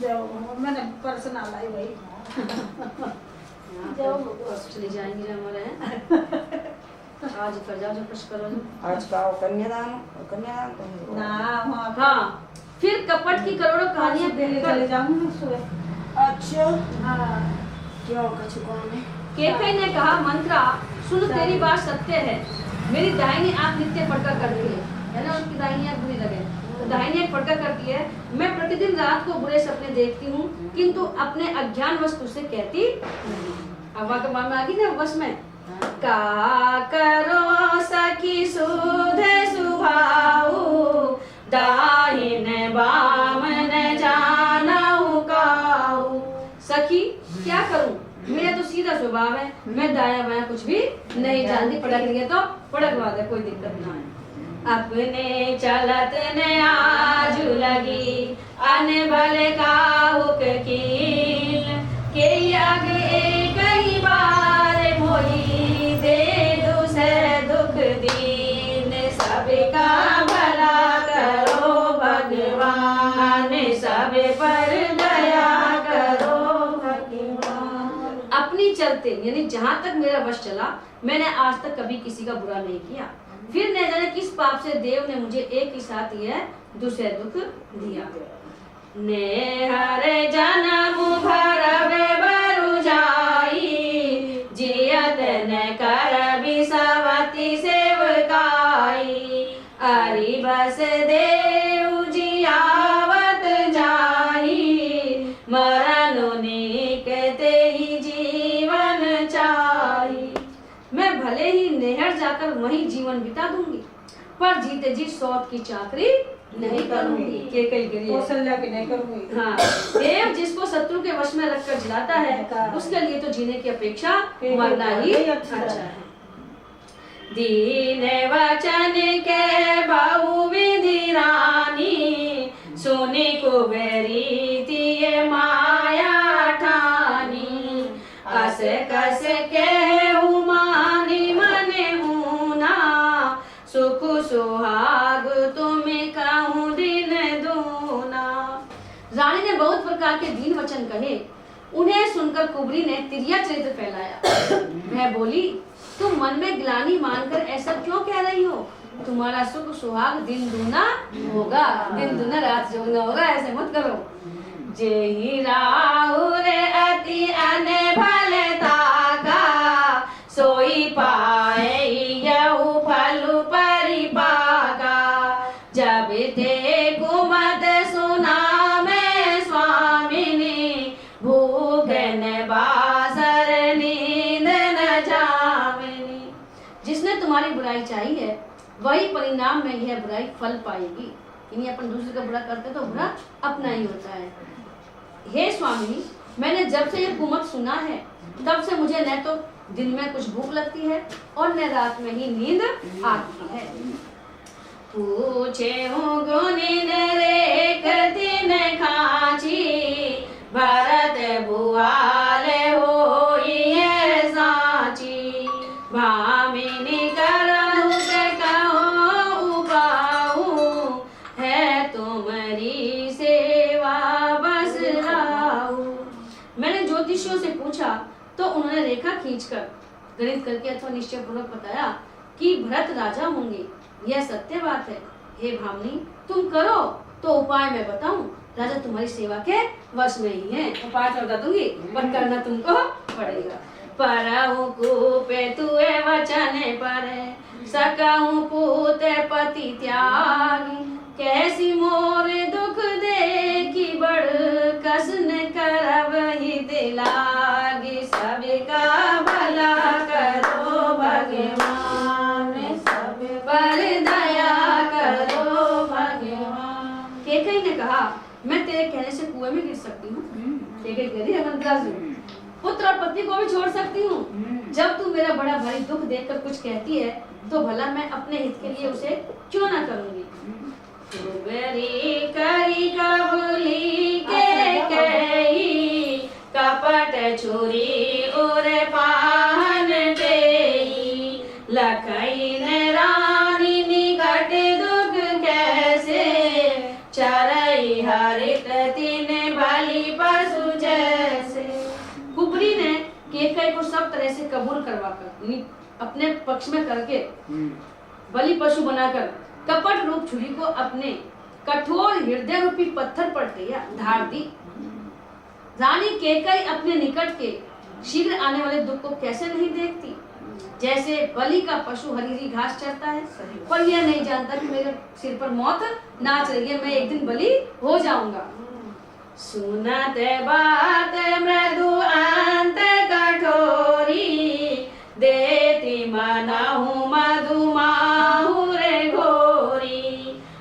जाओ मैंने पर्सनल लाई भाई जाओ चले जाएंगे हमारे हैं आज कर जाओ जो कुछ करो जो। आज का कन्यादान तो ना वहाँ हाँ फिर कपट की करोड़ों कहानियां दिल्ली चले जाऊंगी सुबह। अच्छा हाँ क्यों कछु कौन है केकई ने कहा मंत्रा सुन तेरी बात सत्य है। मेरी दाहिनी आंख नित्य फटका करती है ना उनकी दाहिनी आंख बुरी लगे तो दाहिनी आंख फटका करती है। मैं प्रतिदिन रात को बुरे सपने देखती हूँ किंतु अपने अज्ञान वश तुझसे कहती नहीं। अब वहाँ में आ गई ना वश में का करो सखी सुध सुभाऊ दाहिन बाम न जानऊ काऊ। सखी क्या करूं मेरा तो सीधा स्वभाव है मैं दाया बाया कुछ भी नहीं जानती पढ़क लिया तो पढ़कवा दे कोई दिक्कत ना है। अपने चलत ने आज लगी अन भले काहुक कील के आगे कई बार मोही दे दूसरे दुख दीन सबका भला करो भगवान सब पर दया करो भगवान। अपनी चलते यानी जहाँ तक मेरा वश चला मैंने आज तक कभी किसी का बुरा नहीं किया। फिर न जाने किस पाप से देव ने मुझे एक ही साथ यह दूसरे दुख दिया। ने हरे जन्म भरवे बरु जाई जियत न कर बिसवती सेवकाई अरि बस देव जियावत जाई मरण निकते ही जीवन चाही। मैं भले ही नहर जाकर वहीं जीवन बिता दूंगी पर जीते जी सौत की चाकरी नहीं करूंगी। के कई गिरी कौशल्या की नहीं करूंगी। हाँ देव जिसको शत्रु के वश में रखकर जिलाता है उसके लिए तो जीने की अपेक्षा मरना ही अच्छा है। दीन वचन के बहुविधि रानी सोने को बेरीती ये माया ठानी अस कस के मानी मन हूना सुख सुहाग तुम्हें कहूँ दिन दूना। रानी ने बहुत प्रकार के दीन वचन कहे उन्हें सुनकर कुबरी ने तिरिया चरित्र फैलाया। वह बोली तुम मन में ग्लानि मानकर ऐसा क्यों कह रही हो। तुम्हारा सुख सुहाग दिन दूना होगा दिन दूना रात जोगना होगा ऐसे मत करो। जेहि राहु रे अति अन भलता का सोई पाए यहु फलु परिपाका जब ते कुमत सुना मैं स्वामिनी भूगन बासर नींद न जामिनी। जिसने तुम्हारी बुराई चाही है वही परिणाम में यह बुराई फल पाएगी। यानी अपन दूसरे का बुरा करते तो बुरा अपना ही होता है। हे स्वामी मैंने जब से ये कुमत सुना है तब से मुझे न तो दिन में कुछ भूख लगती है और न रात में ही नींद आती है। पूछे हूँ गुनिन रेख दिन खाची भरत भुआल होई है साची भामिनी करहु ते कहो उपाऊ है तुम्हारी सेवा बस राहु। मैंने ज्योतिषियों से पूछा तो उन्होंने रेखा खींचकर गणित करके अथवा निश्चय पूर्वक बताया कि भरत राजा होंगे। यह सत्य बात है। हे भामिनी तुम करो तो उपाय मैं बताऊं। राजा तुम्हारी सेवा के वश में ही है। उपाय तो बता दूंगी पर करना तुमको पड़ेगा। परहु कूपे तुए वचन पर सकहु पूते पति त्यागी कैसी मोर दुख देखी बड़ कसन करब ही दिलागी सबका भला करो भगवान सब पर दया करो भगवान। केकई ने कहा मैं तेरे कहने से कुएं में गिर सकती हूँ। केकई कह रही है पुत्र और पत्नी को भी छोड़ सकती हूँ। जब तू मेरा बड़ा भारी दुख देखकर कुछ कहती है तो भला मैं अपने हित के लिए उसे क्यों ना करूँगी। करी कबूली के कही कपट छुरी और पाहन देई लखई ने रानी निकट दुख कैसे चरई हरित तीन बलि पशु जैसे। कुबरी ने केकई को सब तरह से कबूल करवाकर अपने पक्ष में करके बलि पशु बनाकर कपट रूप छुरी को अपने कठोर हृदय रूपी पत्थर पर धार दी। रानी केकई अपने निकट के शीघ्र आने वाले दुख को कैसे नहीं देखती। जैसे बलि का पशु हरी घास चरता है, पर यह नहीं जानता कि मेरे सिर पर मौत नाच रही है, मैं एक दिन बलि हो जाऊंगा। सुनत बात मृदु अंत कठोरी, देती मनाहु मधु माहुर घोरी।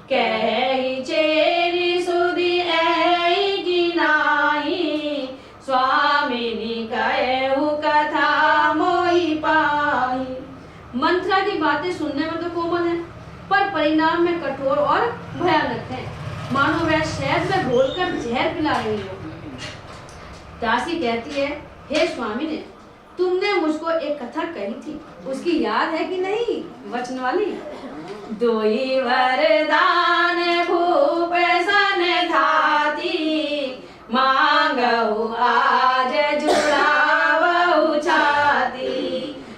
कही चेरी सुधी ऐ की नाही, स्वामिनी कहु कथा मोहि पाई। मंत्रा की बातें सुनने में तो कोमल है, पर परिणाम में कठोर और भयानक है, मानो वह शहद में घोलकर जहर पिला रही हो। दासी कहती है, हे स्वामी ने तुमने मुझको एक कथा कही थी, उसकी याद है कि नहीं? वचन वाली। दोई वरदान भूप सन थाती, मांगहु आज जुड़ावहु छाती।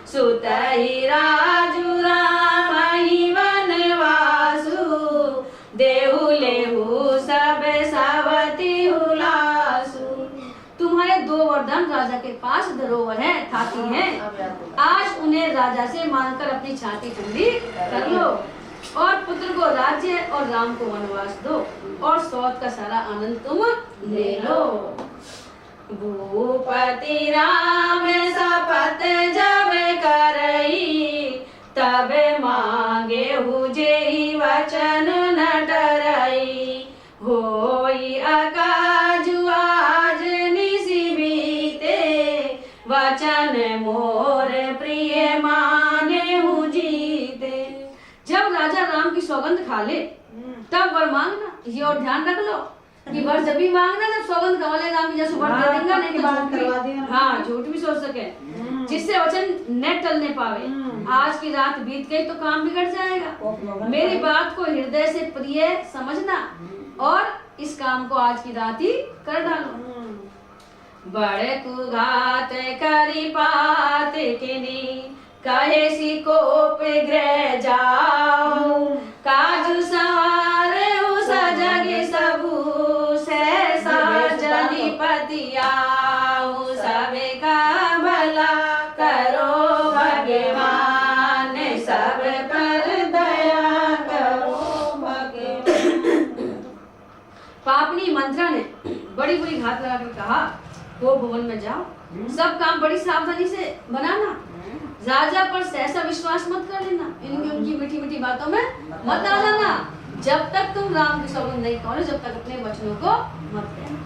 सुतहि राजु रामहि वनवासु, देहु लेहु सब सवति हुलासु। तुम्हारे दो वरदान राजा के पास धरोहर है, थाती है, आज उन्हें राजा से मांगकर अपनी छाती ठंडी कर लो, और पुत्र को राज्य और राम को वनवास दो, और सौत का सारा आनंद तुम ले लो। भूपति राम शपथ जब करई, तब मांगे हुजेहि वचन न डरई। होई अकाजु आज निसि बीते, वचन मोर प्रिय माने हूँ जीते। जब राजा राम की सौगंध खा ले तब वर मांगना, ये और ध्यान रख लो कि वर जब भी मांगना जब सौगंध खा ले राम की, जैसे वर दे देगा, नहीं तो झूठ भी, हाँ झूठ भी सोच सके, जिससे वचन न टलने पावे। आज की रात बीत गई तो काम बिगड़ जाएगा। मेरी बात को हृदय से प्रिय समझना और इस काम को आज की रात ही कर डालो। बड़े कुघात करी पात किनी, कहे सी कोप गृह जाओ। काजू सवार सजग सबू, सहसा जनिपति आओ। सबे का भला करो भगवान, सब पर दया करो भगवान। पापनी मंत्रा ने बड़ी बुरी घात लगाकर कहा, वो भवन में जाओ, सब काम बड़ी सावधानी से बनाना, राजा पर सहसा विश्वास मत कर लेना, उनकी मीठी मीठी बातों में मत आ जाना। जब तक तुम राम की सौगंध नहीं खाओ, जब तक अपने वचनों को मत कहना।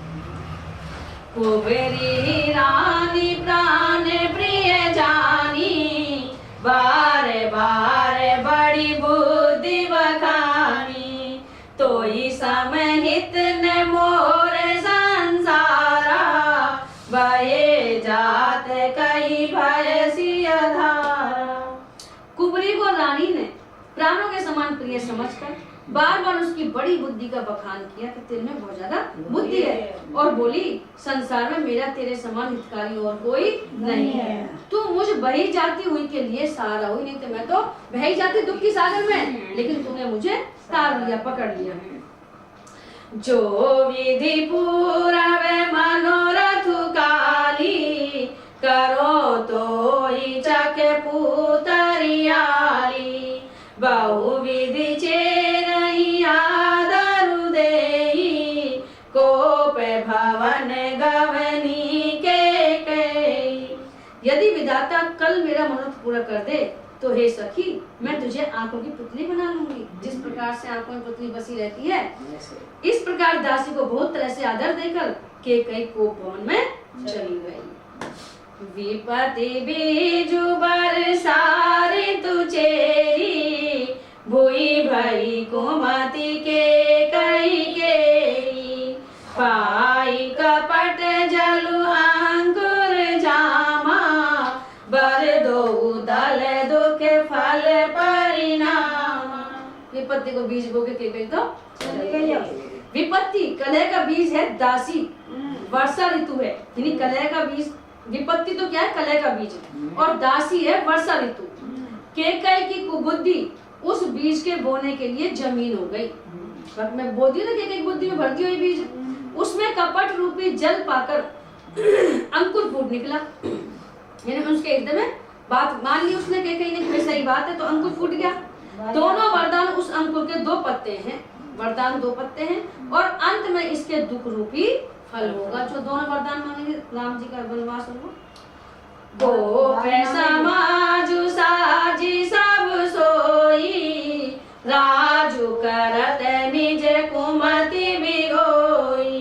कुबेरी रानी प्राण प्रिय जानी, बार बार बड़ी बुद्धि बखानी। तो ही समहित न मोर संसारा, भये जात कही भय सिय धारा। कुबरी को रानी ने प्राणों के समान प्रिय समझकर बार बार उसकी बड़ी बुद्धि का बखान किया कि तेरे में बहुत ज्यादा बुद्धि है, और बोली, संसार में मेरा तेरे समान हितकारी और कोई नहीं है। तू मुझ बही जाती हुई के लिए सहारा हुई, नहीं तो मैं तो बही जाती दुख की सागर में, लेकिन तूने मुझे तार लिया, पकड़ लिया। जो विधि पूरा वे मनोरथ काली, करो तो ही चक पुतरियाली। बहु विधि चेरहि आदरु देई, कोप भवन गवनी के कई। यदि विधाता कल मेरा मनोरथ पूरा कर दे तो हे सखी, मैं तुझे आंखों की पुतली बना लूंगी। जिस प्रकार से आंखों में पुतली बसी रहती है, इस प्रकार दासी को बहुत तरह से आदर देकर केकई कोप भवन में चली गई। विपति बीजु बरसारे तु चेरी, भुई भई कुमति के कई केरी। पाई कपट जलु अंकुर जामा, बर दो दल दुख फल परिणाम। विपत्ति को बीज बो के कई तो चली गई। विपत्ति कलह का बीज है दासी, वर्षा ऋतु है, यानी कलह का बीज, विपत्ति तो क्या है, कलह का बीज, और दासी है वर्षा ऋतु। केकई की कुबुद्धि उस बीज के बोने के लिए जमीन हो गई। पर मैं बो दी ना, केकई बुद्धि में भरती हुई बीज, उसमें कपट रूपी जल पाकर अंकुर फूट निकला। यानी उसके एकदम में बात मान ली उसने, केकई ने कि सही बात है, तो अंकुर फूट गया। दोनों वरदान उस अंकुर के 2 पत्ते हैं, वरदान 2 पत्ते हैं, और अंत में इसके दुख रूपी फल होगा। जो दोनों वरदान मांगेंगे राम जी का वनवास होगा। गोप समाजु साजी सब सोई, राजू करत निज कुमति बिगोई,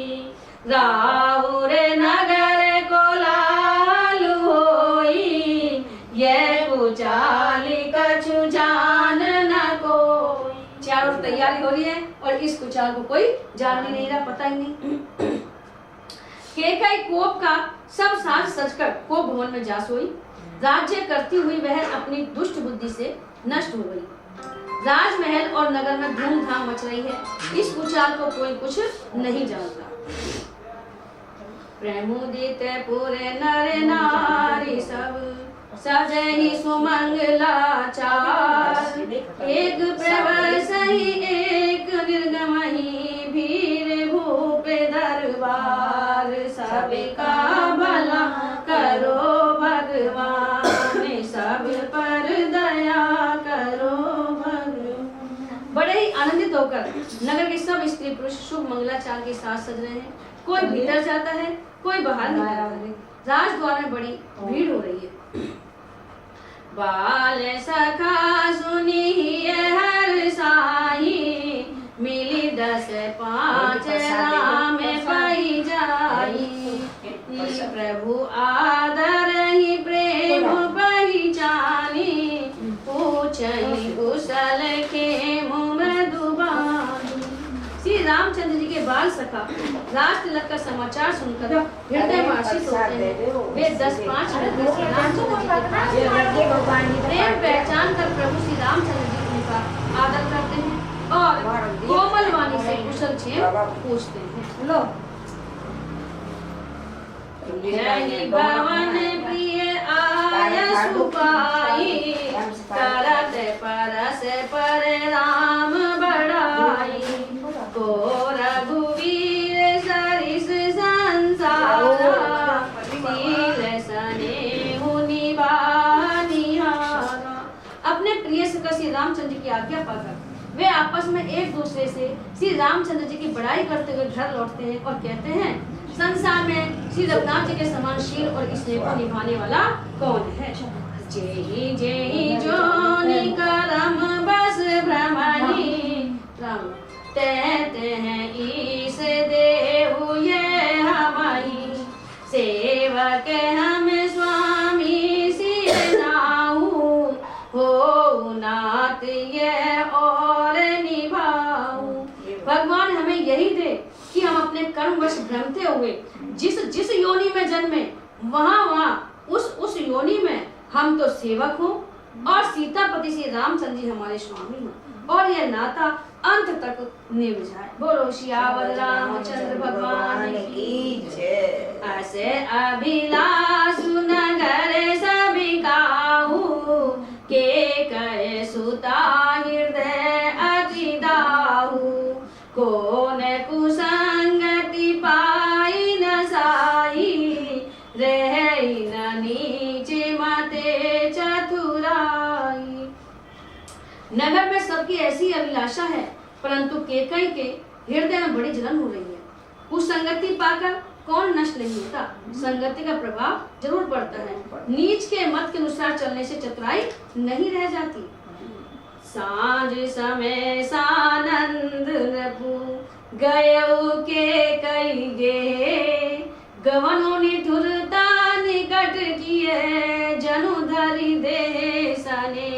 राउर नगर को लाल होई, ये कुचाली कछु जान न कोई। चारों तैयारी हो रही है और इस कुचाल को कोई जान ही नहीं रहा, पता ही नहीं। केकई कोप का सब साज सजकर कोप भवन में जा सोई, राज्य करती हुई वह अपनी दुष्ट बुद्धि से नष्ट हो गई। राजमहल और नगर में धूमधाम मच रही है, इस कुचाल को कोई कुछ नहीं जानता। प्रमुदित पूरे नर नारी सब, सजहि सुमंगलाचार, एक प्रवस ही एक निर्गमहि, भीर भूप दरबार, सबका भला करो भगवान, सब पर दया करो भगवान। बड़े ही आनंदित होकर नगर के सब स्त्री पुरुष शुभ मंगलाचार के साथ सज रहे हैं। कोई भीतर जाता है, कोई बाहर निकलता है। राजद्वार में बड़ी भीड़ हो रही है। बाल सखा सुनिए हर साई, मिली 10-5 राम पई जाई, प्रभु आदर ही प्रेम पहचानी, पूछई कुशल के मृदुबानी। श्री रामचंद्र जी के बाल सखा राज तिलक का समाचार सुनकर हृदय में आशीष होते हैं। वे 10-5 मिनट में श्री रामचंद्र जी के पास प्रेम पहचान कर प्रभु श्री रामचंद्र जी उनका आदर करते हैं और कोमल वाणी से कुशल क्षेम पूछते हैं। लो भवन प्रिय आय सुपाई, करत परस पर राम बड़ाई, को रघुवीर सरिस संसारा, शील स्नेहु निभा निहारा। अपने प्रिय सखा श्री रामचंद्र की आज्ञा पाकर वे आपस में एक दूसरे से श्री रामचंद्र जी की बड़ाई करते हुए घर लौटते हैं और कहते हैं, संसार में श्री रघुनाथ जी के समान शील और स्नेह को निभाने वाला कौन है। जेहि जेहि जोनि करम बस भ्रमहि, राम कहते हैं ईश देहु ये हमहि, सेवक हम स्वामी सिर नाहु, हो नाथ ये और निभाऊ। भगवान हमें यही दे कि हम अपने कर्मवश भ्रमते हुए जिस योनि में जन्मे, वहाँ उस योनि में हम तो सेवक हों और सीतापति श्री रामचंद्र जी हमारे स्वामी हों और यह नाता अंत तक निभ जाए। बोलो सियावर रामचंद्र भगवान की जय। ऐसे अभिलाष नगर सभी काहू, के कहे सुता हृदय अति दाहू, कौन कुसंगति पाई न साई, रही न नीच मते चतुराई। नगर में सबकी ऐसी अभिलाषा है, परंतु केकई के हृदय में बड़ी जलन हो रही है। कुसंगति पाकर कौन नष्ट नहीं होता, संगति का प्रभाव जरूर पड़ता है। नीच के मत के अनुसार चलने से चतुराई नहीं रह जाती। सांझ समय सानंद नपु गयो के कई गे, गवनो निठुरता निकट किए, जनु धरि दे सने,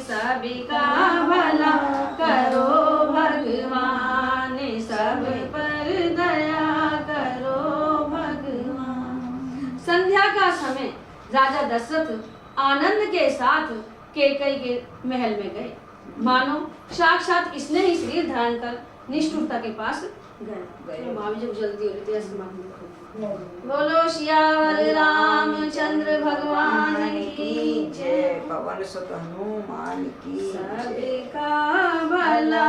सभी का भला करो भगवान, सब पर दया करो भगवान। संध्या का समय राजा दशरथ आनंद के साथ केकई के महल में गए, मानो साक्षात इसने ही शरीर धारण कर निष्ठुरता के पास गए भाभी जब जल्दी हो रही थी ऐसे मांग बोलो सियावर रामचंद्र भगवान की जय। पवन सुत हनुमान की जय। सबका भला